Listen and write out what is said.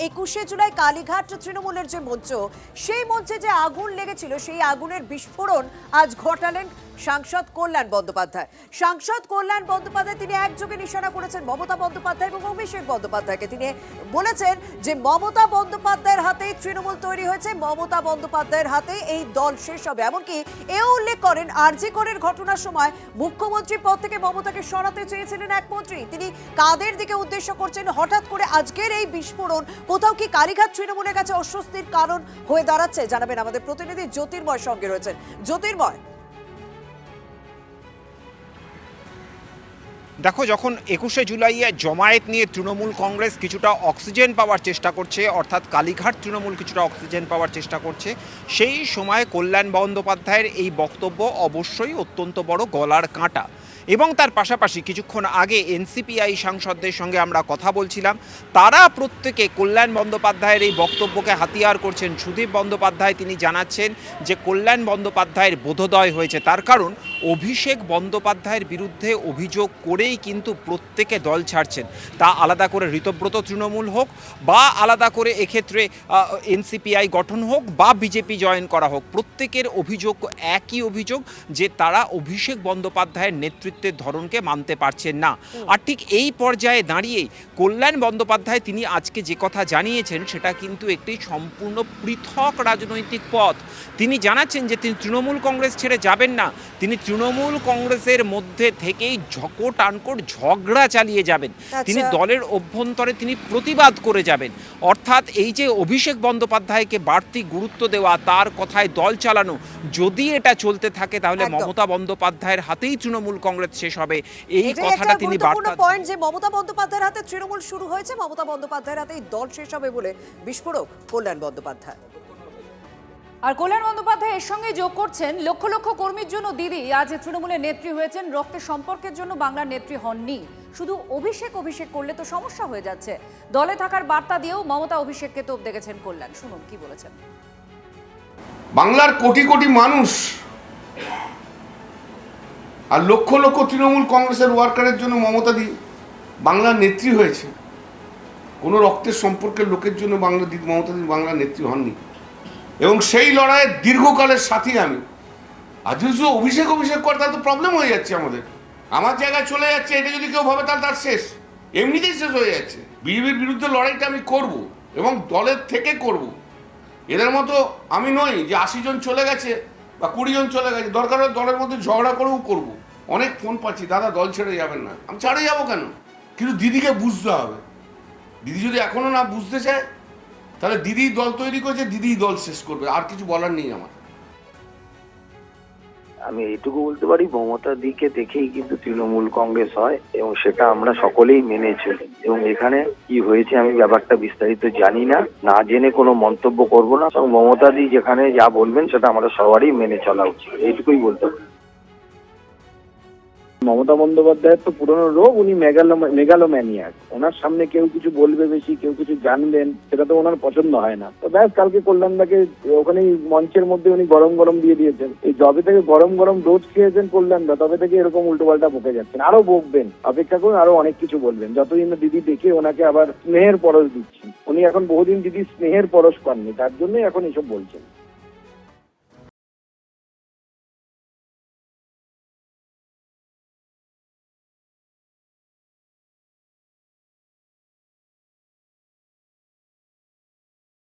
21শে জুলাই কালীঘাট তৃণমূলের যে মঞ্চ, সেই মঞ্চে যে আগুন লেগেছিল, সেই আগুনের বিস্ফোরণ আজ ঘটালেন সাংসদ কল্যাণ বন্দ্যোপাধ্যায়। সাংসদ কল্যাণ বন্দ্যোপাধ্যায় তিনি একযোগে নিশানা করেছেন মমতা বন্দ্যোপাধ্যায় এবং অভিষেক বন্দ্যোপাধ্যায়কে। তিনি বলেছেন যে মমতা বন্দ্যোপাধ্যায়ের হাতেই তৃণমূল তৈরি হয়েছে, মমতা বন্দ্যোপাধ্যায়ের হাতে এই দল শেষ হবে। এমনকি এও উল্লেখ করেন আরজি করের ঘটনার সময় মুখ্যমন্ত্রী পদ থেকে মমতাকে সরাতে চেয়েছিলেন এক মন্ত্রী। তিনি কাদের দিকে উদ্দেশ্য করছেন, হঠাৎ করে আজকের এই বিস্ফোরণ কোথাও কি কালীঘাট তৃণমূলের কাছে অস্বস্তির কারণ হয়ে দাঁড়াচ্ছে? জানাবেন আমাদের প্রতিনিধি জ্যোতির্ময় সঙ্গে রয়েছেন। জ্যোতির্ময়, দেখো, যখন 21শে জুলাইয়ে জমায়েত নিয়ে তৃণমূল কংগ্রেস কিছুটা অক্সিজেন পাওয়ার চেষ্টা করছে, অর্থাৎ কালীঘাট তৃণমূল কিছুটা অক্সিজেন পাওয়ার চেষ্টা করছে, সেই সময় কল্যাণ বন্দ্যোপাধ্যায়ের এই বক্তব্য অবশ্যই অত্যন্ত বড় গলার কাঁটা। এবং তার পাশাপাশি কিছুক্ষণ আগে এনসিপিআই সাংসদদের সঙ্গে আমরা কথা বলছিলাম, তারা প্রত্যেকে কল্যাণ বন্দ্যোপাধ্যায়ের এই বক্তব্যকে হাতিয়ার করছেন। সুদীপ বন্দ্যোপাধ্যায় তিনি জানাচ্ছেন যে কল্যাণ বন্দ্যোপাধ্যায়ের বোধোদয় হয়েছে, তার কারণ অভিষেক বন্দ্যোপাধ্যায়ের বিরুদ্ধে অভিযোগ করেই কিন্তু প্রত্যেকে দল ছাড়ছেন। তা আলাদা করে ঋতব্রত তৃণমূল হোক বা আলাদা করে এক্ষেত্রে এনসিপিআই গঠন হোক বা বিজেপি জয়েন করা হোক, প্রত্যেকের অভিযোগ একই অভিযোগ যে তারা অভিষেক বন্দ্যোপাধ্যায়ের নেতৃত্বের ধরনকে মানতে পারছেন না। আর ঠিক এই পর্যায়ে দাঁড়িয়েই কল্যাণ বন্দ্যোপাধ্যায় তিনি আজকে যে কথা জানিয়েছেন সেটা কিন্তু একটি সম্পূর্ণ পৃথক রাজনৈতিক পথ। তিনি জানাচ্ছেন যে তিনি তৃণমূল কংগ্রেস ছেড়ে যাবেন না, তিনি তৃণমূল কংগ্রেসের মধ্যে থেকেই টানকোট ঝগড়া চালিয়ে যাবেন। তিনি দলের অভ্যন্তরে তিনি প্রতিবাদ করে যাবেন। অর্থাৎ এই যে অভিষেক বন্দ্যোপাধ্যায়কে বাড়তি গুরুত্ব দেওয়া, তার কথায় দল চালানো, যদি এটা চলতে থাকে তাহলে মমতা বন্দ্যোপাধ্যায়ের হাতেই তৃণমূল কংগ্রেস শেষ হবে। এই কথাটা তিনি বার্তা পয়েন্ট যে মমতা বন্দ্যোপাধ্যায়ের হাতে তৃণমূল শুরু হয়েছে, মমতা বন্দ্যোপাধ্যায়ের হাতেই দল শেষ হবে বলে বিস্ফোরক কল্যাণ বন্দ্যোপাধ্যায়। আর কল্যাণ বন্দ্যোপাধ্যায় এর সঙ্গে যোগ করছেন, লক্ষ লক্ষ কর্মীর জন্য দিদি আজ তৃণমূলের নেত্রী হয়েছেন, রক্তের সম্পর্কের জন্য বাংলার নেত্রী হননি। শুধু অভিষেক করলে তো সমস্যা হয়ে যাচ্ছে। দলে থাকার বার্তা দিয়েও মমতা অভিষেককে তোপ দেখেছেন কল্যাণ। শুনুন কি বলেছেন। বাংলার কোটি কোটি মানুষ আর লক্ষ লক্ষ তৃণমূল কংগ্রেসের ওয়ার্কারের জন্য মমতা দি বাংলার নেত্রী হয়েছে। কোনো রক্তের সম্পর্কের লোকের জন্য মমতা দি বাংলার নেত্রী হননি। এবং সেই লড়াইয়ের দীর্ঘকালের সাথী আমি। আজ যদি অভিষেক করে তাহলে তো প্রবলেম হয়ে যাচ্ছে আমাদের। আমার জায়গায় চলে যাচ্ছে, এটা যদি কেউ ভাবে তাহলে তার শেষ, এমনিতেই শেষ হয়ে যাচ্ছে। বিজেপির বিরুদ্ধে লড়াইটা আমি করব এবং দলের থেকে করব। এদের মতো আমি নই যে 80 জন চলে গেছে বা 20 জন চলে গেছে, দরকার হলে দলের মধ্যে ঝগড়া করেও করব। অনেক ফোন পাচ্ছি, দাদা দল ছেড়ে যাবেন না। আমি ছাড়ে যাবো কেন? কিন্তু দিদিকে বুঝতে হবে। দিদি যদি এখনো না বুঝতে চায় তাহলে দিদি দল তৈরি করেছে, দিদি দল শেষ করবে, আর কিছু বলার নেই আমার। আমি এইটুকু বলতে পারি, মমতার দিকে দেখেই কিন্তু তৃণমূল কংগ্রেস হয় এবং সেটা আমরা সকলেই মেনে চলি। এবং এখানে কি হয়েছে আমি ব্যাপারটা বিস্তারিত জানি না, না জেনে কোনো মন্তব্য করব না। এবং মমতা দি যেখানে যা বলবেন সেটা আমাদের সবারই মেনে চলা উচিত, এইটুকুই বলতে পারি। মমতা বন্দ্যোপাধ্যায়ের তো পুরনো রোগ, উনি মেগালোম্যানিয়াক। ওনার সামনে কেউ কিছু বলবে বেশি, কেউ কিছু জানবেন, সেটা তো ওনার পছন্দ হয় না। তো ব্যাস, কালকে কল্যাণদাকে ওখানেই মঞ্চের মধ্যে উনি গরম গরম দিয়ে দিয়েছেন। এই যবে থেকে গরম গরম ডোজ খেয়েছেন কল্যাণদা, তবে থেকে এরকম উল্টোপাল্টা বকে যাচ্ছেন। আরো বকবেন, অপেক্ষা করুন, আরো অনেক কিছু বলবেন। যতদিন না দিদি দেখে ওনাকে আবার স্নেহের পরশ দিচ্ছেন। উনি এখন বহুদিন দিদি স্নেহের পরশ পাননি, তার জন্যই এখন এসব বলছেন।